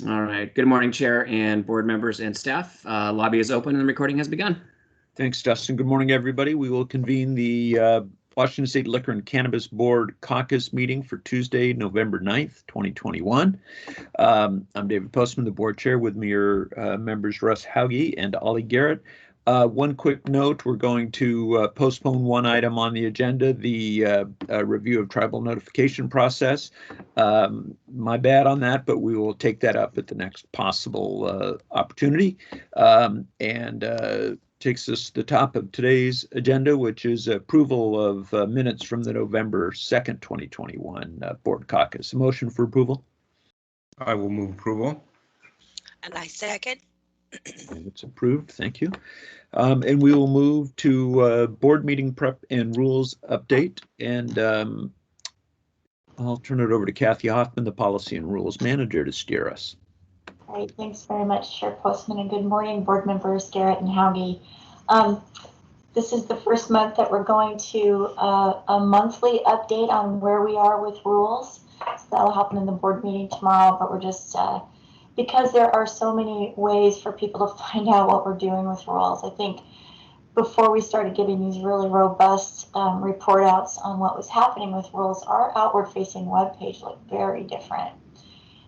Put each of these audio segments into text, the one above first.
All right. Good morning, Chair and board members and staff. Lobby is open and the recording has begun. Thanks, Dustin. Good morning, everybody. We will convene the Washington State Liquor and Cannabis Board Caucus meeting for Tuesday, November 9th, 2021. I'm David Postman, the board chair. With me are members Russ Hauge and Ollie Garrett. One quick note, we're going to postpone one item on the agenda, the review of tribal notification process. My bad on that, but we will take that up at the next possible opportunity. Takes us to the top of today's agenda, which is approval of minutes from the November 2nd, 2021 board caucus. A motion for approval? I will move approval. And I second. And it's approved. Thank you. And we will move to board meeting prep and rules update. And I'll turn it over to Kathy Hoffman, the policy and rules manager, to steer us. All right, thanks very much, Chair Postman, and good morning, board members Garrett and Hauge. This is the first month that we're going to a monthly update on where we are with rules. So that'll happen in the board meeting tomorrow, but we're just, because there are so many ways for people to find out what we're doing with rules. I think before we started giving these really robust report outs on what was happening with rules, our outward facing webpage looked very different.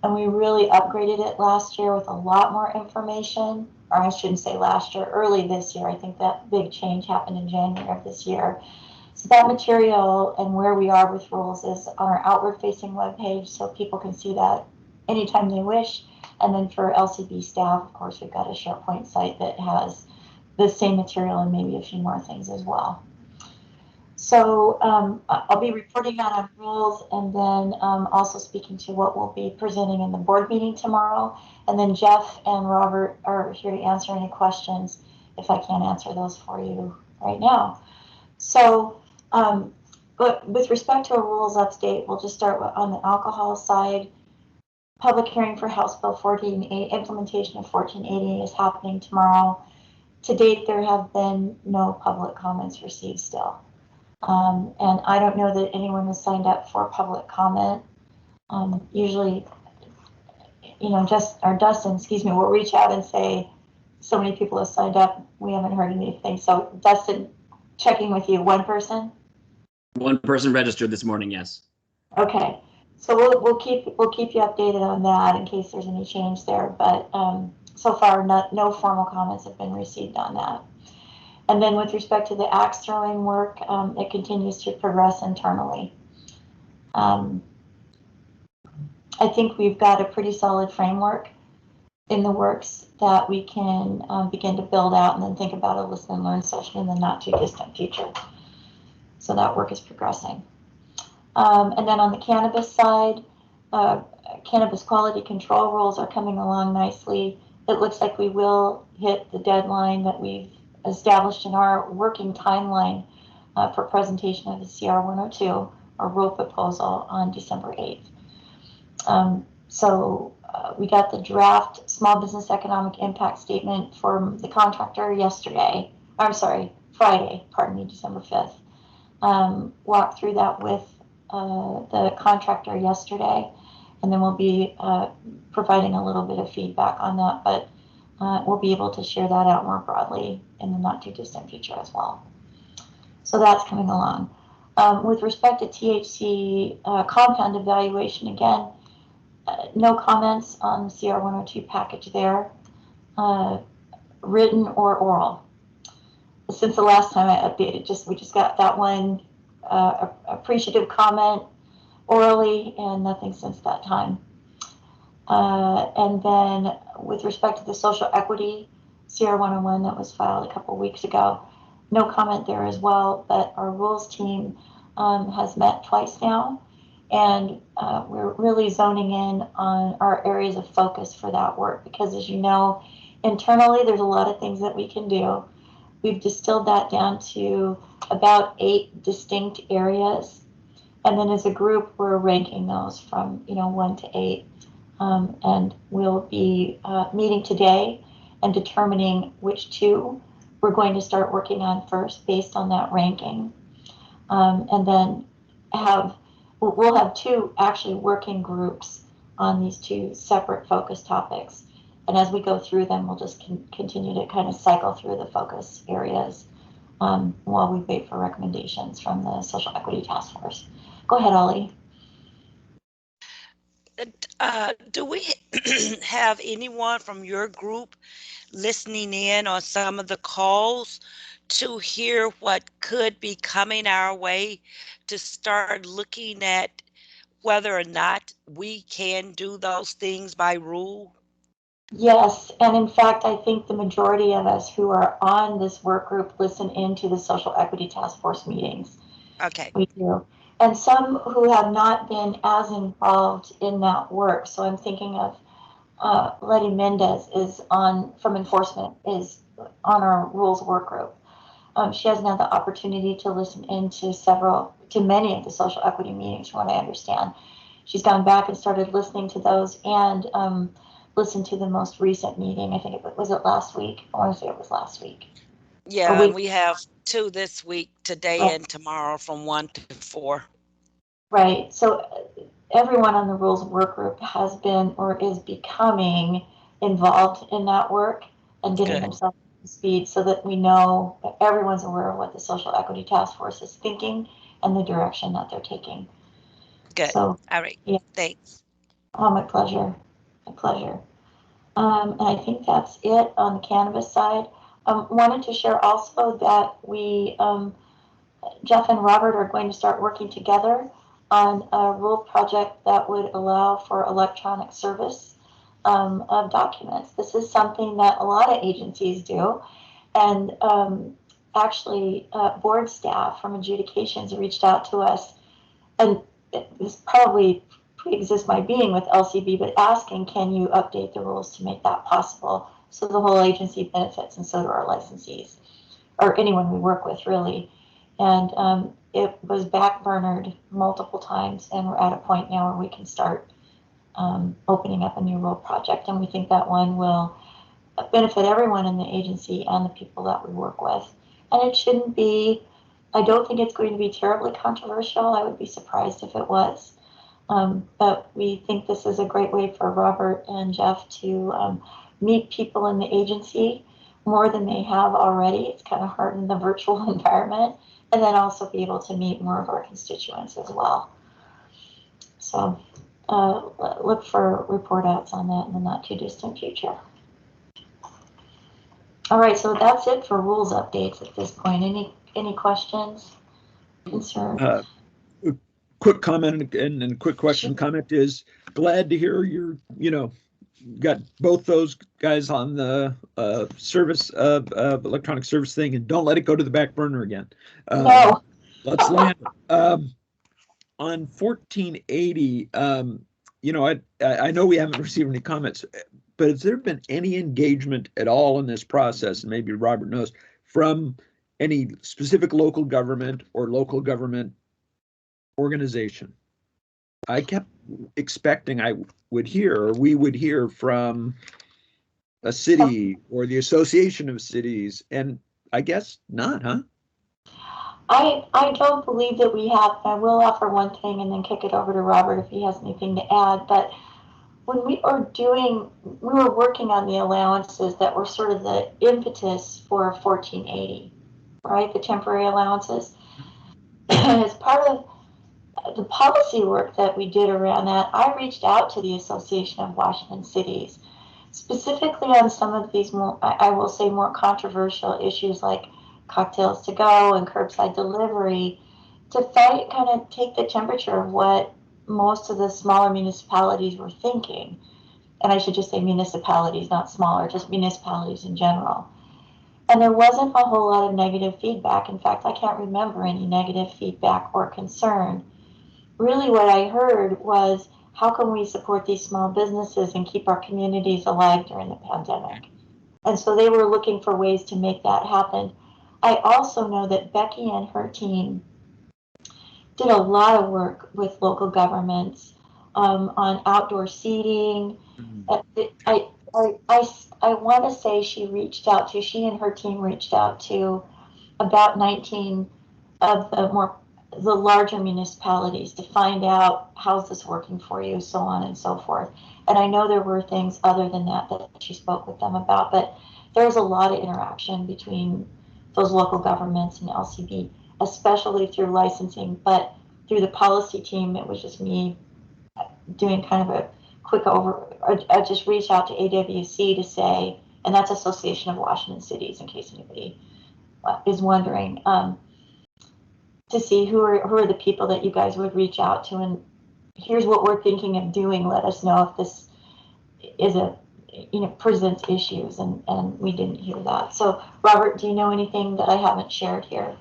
And we really upgraded it last year with a lot more information, or I shouldn't say last year, early this year. I think that big change happened in January of this year. So that material and where we are with rules is on our outward facing webpage, so people can see that anytime they wish. And then for LCB staff, of course, we've got a SharePoint site that has the same material and maybe a few more things as well. So I'll be reporting out on rules and then also speaking to what we'll be presenting in the board meeting tomorrow. And then Jeff and Robert are here to answer any questions if I can't answer those for you right now. So, but with respect to a rules update, we'll just start on the alcohol side. Public hearing for House Bill 1480, implementation of 1480 is happening tomorrow. To date, there have been no public comments received still. And I don't know that anyone has signed up for public comment. Usually, you know, Dustin, excuse me, will reach out and say, so many people have signed up, we haven't heard anything. So Dustin, checking with you, one person? One person registered this morning, yes. Okay, so we'll keep you updated on that in case there's any change there. But so far, no formal comments have been received on that. And then with respect to the axe throwing work, it continues to progress internally. I think we've got a pretty solid framework in the works that we can begin to build out and then think about a listen and learn session in the not too distant future. So that work is progressing. And then on the cannabis side, cannabis quality control rules are coming along nicely. It looks like we will hit the deadline that we've established in our working timeline for presentation of the CR 102, our rule proposal, on December 8th. So we got the draft small business economic impact statement from the contractor yesterday. I'm sorry, Friday, pardon me, December 5th. Walked through that with the contractor yesterday, and then we'll be providing a little bit of feedback on that, but we'll be able to share that out more broadly in the not too distant future as well. So that's coming along. With respect to THC compound evaluation, again, no comments on the CR 102 package there, written or oral. Since the last time I updated, we just got that one appreciative comment orally and nothing since that time. And then with respect to the social equity CR 101 that was filed a couple of weeks ago, no comment there as well, but our rules team has met twice now, and we're really zoning in on our areas of focus for that work, because as you know, internally there's a lot of things that we can do. We've distilled that down to about 8 distinct areas, and then as a group we're ranking those from 1 to 8. And we'll be meeting today and determining which 2 we're going to start working on first based on that ranking. And then we'll have 2 actually working groups on these two separate focus topics. And as we go through them, we'll just continue to kind of cycle through the focus areas while we wait for recommendations from the Social Equity Task Force. Go ahead, Ollie. Do we have anyone from your group listening in on some of the calls to hear what could be coming our way to start looking at whether or not we can do those things by rule? Yes, and in fact, I think the majority of us who are on this work group listen into the Social Equity Task Force meetings. Okay. We do. And some who have not been as involved in that work. So I'm thinking of Letty Mendez is from enforcement, is on our rules work group. She hasn't had the opportunity to listen into many of the social equity meetings, from what I understand. She's gone back and started listening to those and listened to the most recent meeting. I think it was last week. I want to say it was last week. Yeah, and we have 2 this week, today Oh. and tomorrow, from 1 to 4. Right. So everyone on the rules work group has been or is becoming involved in that work and getting themselves up to speed so that we know that everyone's aware of what the Social Equity Task Force is thinking and the direction that they're taking. Good. So, all right. Yeah. Thanks. Oh, my pleasure. My pleasure. And I think that's it on the cannabis side. Wanted to share also that we, Jeff and Robert are going to start working together on a rule project that would allow for electronic service of documents. This is something that a lot of agencies do. And actually, board staff from adjudications reached out to us, and this probably pre-exists my being with LCB, but asking, can you update the rules to make that possible so the whole agency benefits and so do our licensees, or anyone we work with, really. And it was backburnered multiple times, and we're at a point now where we can start opening up a new rule project, and we think that one will benefit everyone in the agency and the people that we work with. And it shouldn't be, I don't think it's going to be terribly controversial. I would be surprised if it was. But we think this is a great way for Robert and Jeff to meet people in the agency more than they have already. It's kind of hard in the virtual environment, and then also be able to meet more of our constituents as well. So look for report outs on that in the not too distant future. All right, so that's it for rules updates at this point. Any questions, concerns? Quick comment and quick question. Comment is glad to hear you're, got both those guys on the service electronic service thing, and don't let it go to the back burner again. No. Let's land it. On 1480, I know we haven't received any comments, but has there been any engagement at all in this process, and maybe Robert knows, from any specific local government or local government organization? I kept expecting we would hear from a city or the Association of Cities, and I guess not, huh? I don't believe that we have. I will offer one thing and then kick it over to Robert if he has anything to add. But when we were working on the allowances that were sort of the impetus for 1480, right? The temporary allowances. As part of the policy work that we did around that, I reached out to the Association of Washington Cities, specifically on some of these more, I will say, more controversial issues like cocktails to go and curbside delivery, to kind of take the temperature of what most of the smaller municipalities were thinking. And I should just say municipalities, not smaller, just municipalities in general. And there wasn't a whole lot of negative feedback. In fact, I can't remember any negative feedback or concern. Really what I heard was, how can we support these small businesses and keep our communities alive during the pandemic? And so they were looking for ways to make that happen. I also know that Becky and her team did a lot of work with local governments on outdoor seating. I want to say she and her team reached out to about 19 of the more the larger municipalities to find out how's this working for you, so on and so forth. And I know there were things other than that she spoke with them about, but there's a lot of interaction between those local governments and LCB, especially through licensing. But through the policy team, it was just me doing kind of a quick I just reached out to AWC to say, and that's Association of Washington Cities, in case anybody is wondering, to see who are the people that you guys would reach out to, and here's what we're thinking of doing. Let us know if this is presents issues, and we didn't hear that. So Robert, do you know anything that I haven't shared here?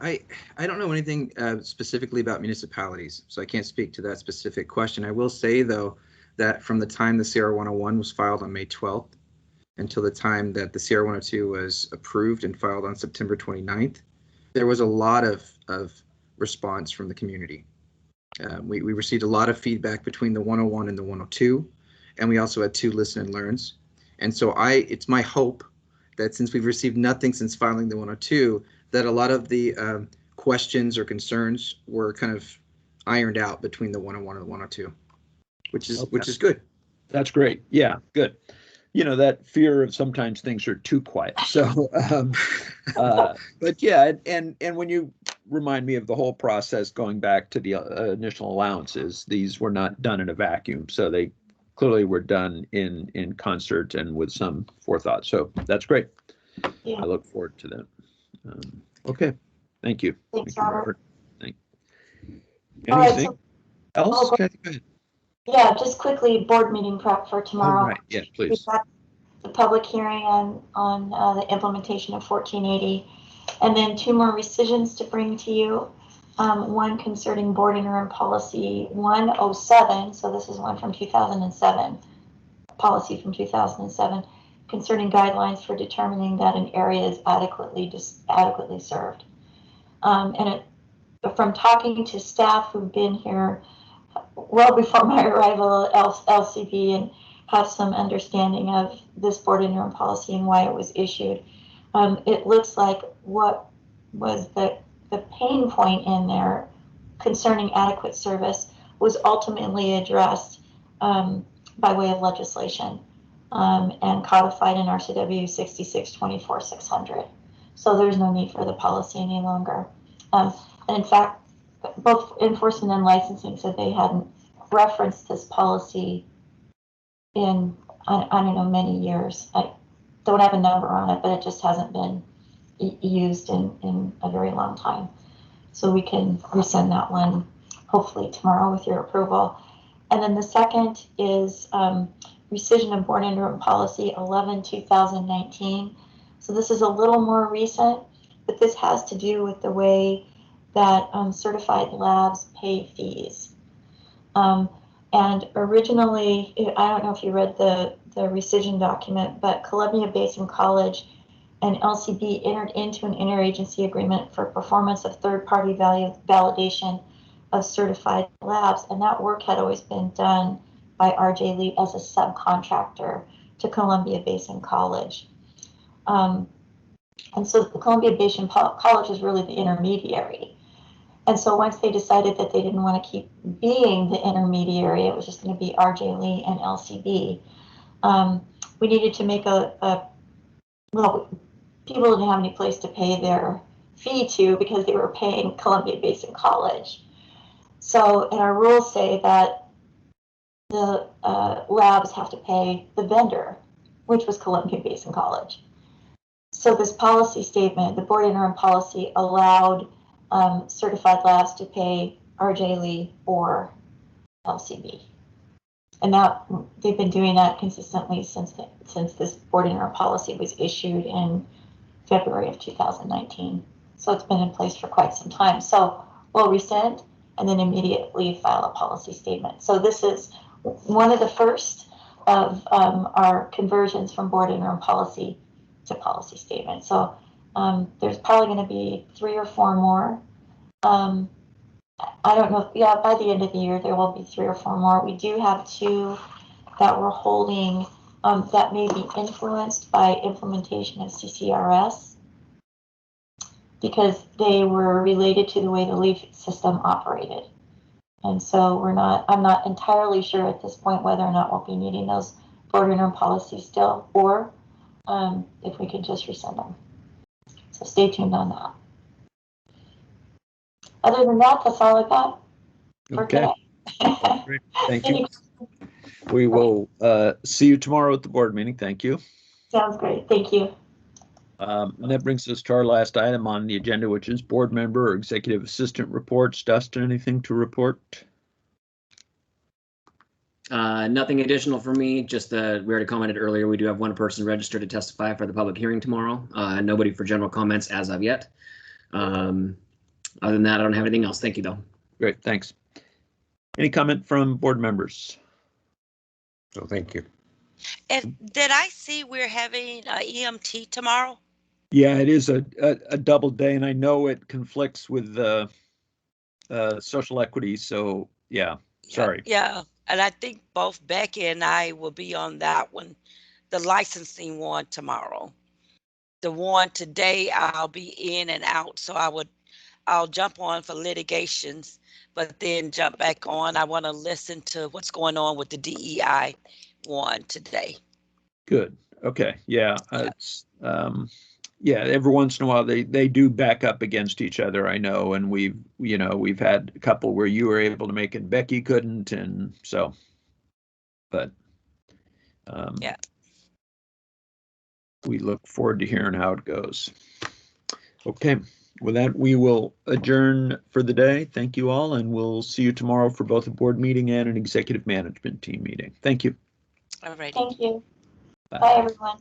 I don't know anything specifically about municipalities, so I can't speak to that specific question. I will say, though, that from the time the CR 101 was filed on May 12th until the time that the CR 102 was approved and filed on September 29th, there was a lot of response from the community. We received a lot of feedback between the 101 and the 102, and we also had 2 listen and learns. And so it's my hope that since we've received nothing since filing the 102, that a lot of the questions or concerns were kind of ironed out between the 101 and the 102, which is good. That's great. Yeah, good. You know, that fear of sometimes things are too quiet. So, but yeah, and when you remind me of the whole process going back to the initial allowances, these were not done in a vacuum. So they clearly were done in concert and with some forethought. So that's great. Yeah. I look forward to that. Okay, thank you. Thanks, Thank you, Robert. Anything else? Kathy, go ahead. Yeah, just quickly, board meeting prep for tomorrow. Oh, right. Yeah, please. We've got the public hearing on the implementation of 1480, and then 2 more rescissions to bring to you. One concerning board interim policy 107, so this is one from 2007, policy from 2007, concerning guidelines for determining that an area is adequately served. From talking to staff who've been here well before my arrival at LCB and have some understanding of this board interim policy and why it was issued, it looks like what was the pain point in there concerning adequate service was ultimately addressed by way of legislation and codified in RCW 66-24-600. So there's no need for the policy any longer. And in fact, both enforcement and licensing said they hadn't referenced this policy in, I don't know, many years. I don't have a number on it, but it just hasn't been used in a very long time. So we can resend that one hopefully tomorrow with your approval. And then the second is rescission of board interim policy 11/2019. So this is a little more recent, but this has to do with the way that certified labs pay fees. And originally, I don't know if you read the rescission document, but Columbia Basin College and LCB entered into an interagency agreement for performance of third-party validation of certified labs, and that work had always been done by RJ Lee as a subcontractor to Columbia Basin College. And so the Columbia Basin College is really the intermediary. And so once they decided that they didn't want to keep being the intermediary, it was just going to be RJ Lee and LCB. We needed to make well, people didn't have any place to pay their fee to because they were paying Columbia Basin College. So, and our rules say that the labs have to pay the vendor, which was Columbia Basin College. So this policy statement, the board interim policy, allowed certified labs to pay RJ Lee or LCB. And now they've been doing that consistently since this board interim policy was issued in February of 2019. So it's been in place for quite some time. So we'll rescind and then immediately file a policy statement. So this is one of the first of our conversions from board interim policy to policy statement. So there's probably going to be 3 or 4 more. I don't know. Yeah, by the end of the year, there will be 3 or 4 more. We do have 2 that we're holding that may be influenced by implementation of CCRS because they were related to the way the leaf system operated. And so I'm not entirely sure at this point whether or not we'll be needing those board interim policies still, or if we can just resend them. So stay tuned on that. Other than that, that's all I got for Okay. today. Great. Thank you. We will see you tomorrow at the board meeting. Thank you. Sounds great. Thank you. And that brings us to our last item on the agenda, which is board member or executive assistant reports. Dustin, anything to report? Nothing additional for me, just we already commented earlier, we do have one person registered to testify for the public hearing tomorrow. Nobody for general comments as of yet. Other than that, I don't have anything else. Thank you, though. Great, thanks. Any comment from board members? So thank you. And did I see we're having EMT tomorrow? Yeah, it is a double day, and I know it conflicts with social equity, so yeah, sorry. Yeah, and I think both Becky and I will be on that one, the licensing one tomorrow. The one today, I'll be in and out, so I'll jump on for litigations, but then jump back on. I want to listen to what's going on with the DEI one today. Good. Okay. Yeah. It's yeah. Every once in a while they do back up against each other. I know, and we've had a couple where you were able to make it, Becky couldn't, and so. But Yeah. We look forward to hearing how it goes. Okay. With that, we will adjourn for the day. Thank you all, and we'll see you tomorrow for both a board meeting and an executive management team meeting. Thank you. All righty. Thank you. Bye. Bye, everyone.